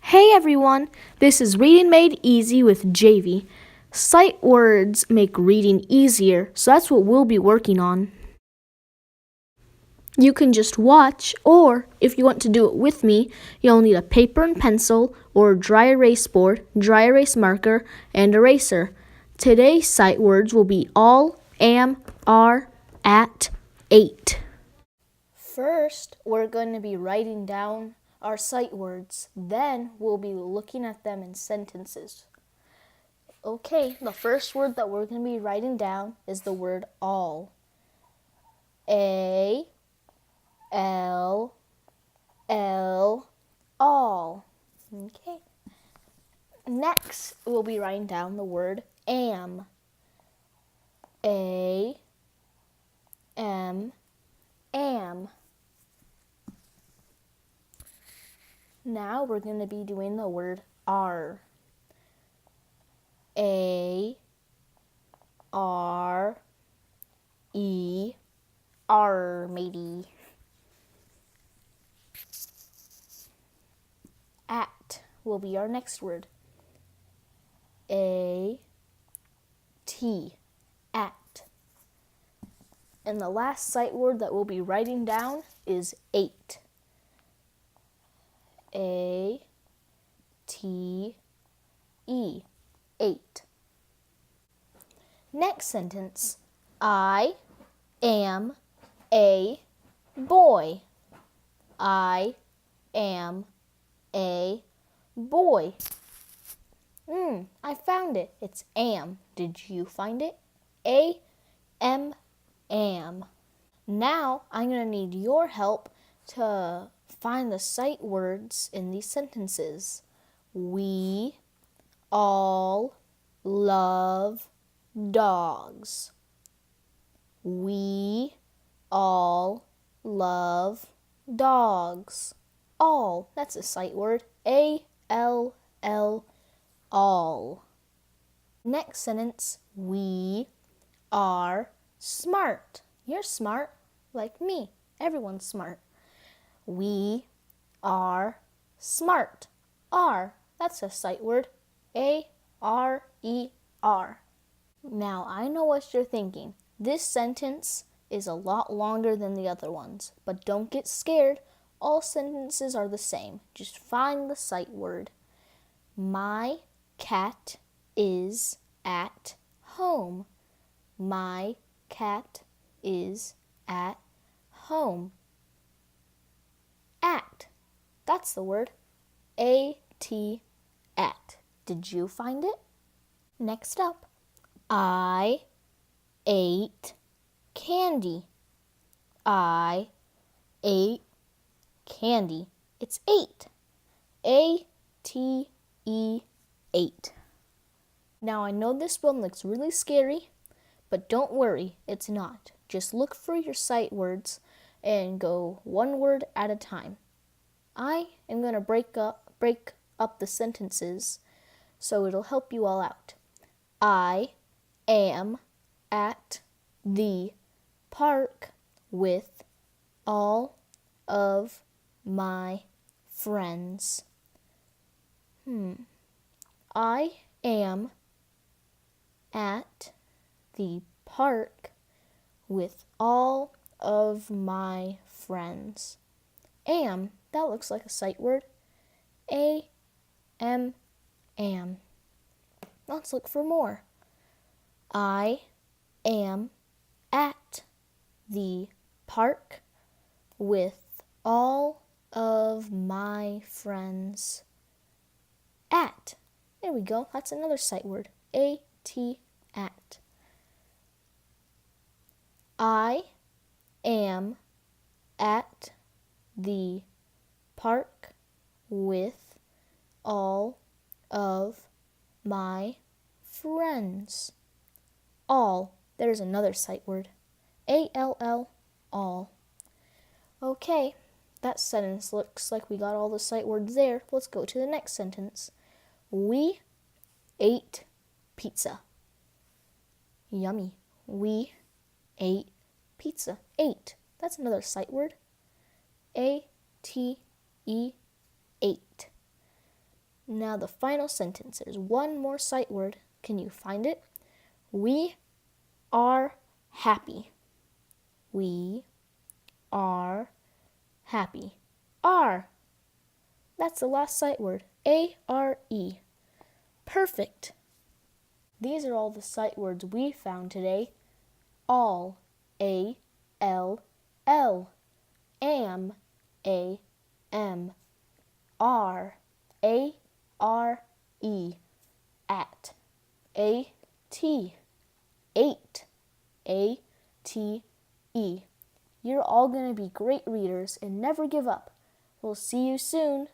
Hey everyone, this is Reading Made Easy with JV. Sight words make reading easier, so that's what we'll be working on. You can just watch, or if you want to do it with me, you'll need a paper and pencil, or dry erase board, dry erase marker, and eraser. Today's sight words will be all, am, are, at, 8. First, we're going to be writing down our sight words. Then we'll be looking at them in sentences. Okay, the first word that we're going to be writing down is the word all. A, L, L, all. Okay. Next, we'll be writing down the word am. A, M, am. Now we're going to be doing the word are. A, R, E, R, matey. At will be our next word. A, T, at. And the last sight word that we'll be writing down is 8. A, T, E, 8. Next sentence, I am a boy. I am a boy. I found it. It's am. Did you find it? A-M, am. Now I'm going to need your help to find the sight words in these sentences. We all love dogs. We all love dogs. All, that's a sight word. A-L-L, all. Next sentence, we are smart. You're smart, like me. Everyone's smart. We are smart. Are, that's a sight word. A-R-E-R. Now, I know what you're thinking. This sentence is a lot longer than the other ones, but don't get scared. All sentences are the same. Just find the sight word. My cat is at home. My cat is at home. At. That's the word. A-T, at. Did you find it? Next up, I ate candy. I ate candy. It's 8. A-T-E, 8. Now I know this one looks really scary, but don't worry, it's not. Just look for your sight words and go one word at a time. I am going to break up the sentences so it'll help you all out. I am at the park with all of my friends. I am at the park with all of my friends. Am, that looks like a sight word. A-M, am. Let's look for more. I am at the park with all of my friends. At. There we go. That's another sight word. A-T, at. I am at the park with all of my friends. All. There's another sight word. A-L-L, all. Okay, that sentence looks like we got all the sight words there. Let's go to the next sentence. We ate pizza. Yummy. We ate pizza. 8. That's another sight word. A-T-E, 8. Now the final sentence. There's one more sight word. Can you find it? We are happy. We are happy. Are. That's the last sight word. A-R-E. Perfect. These are all the sight words we found today. All. A-L-L. Am. A-M. Are. A-R-E. At. A-T. Eight. A-T-E. You're all going to be great readers and never give up. We'll see you soon.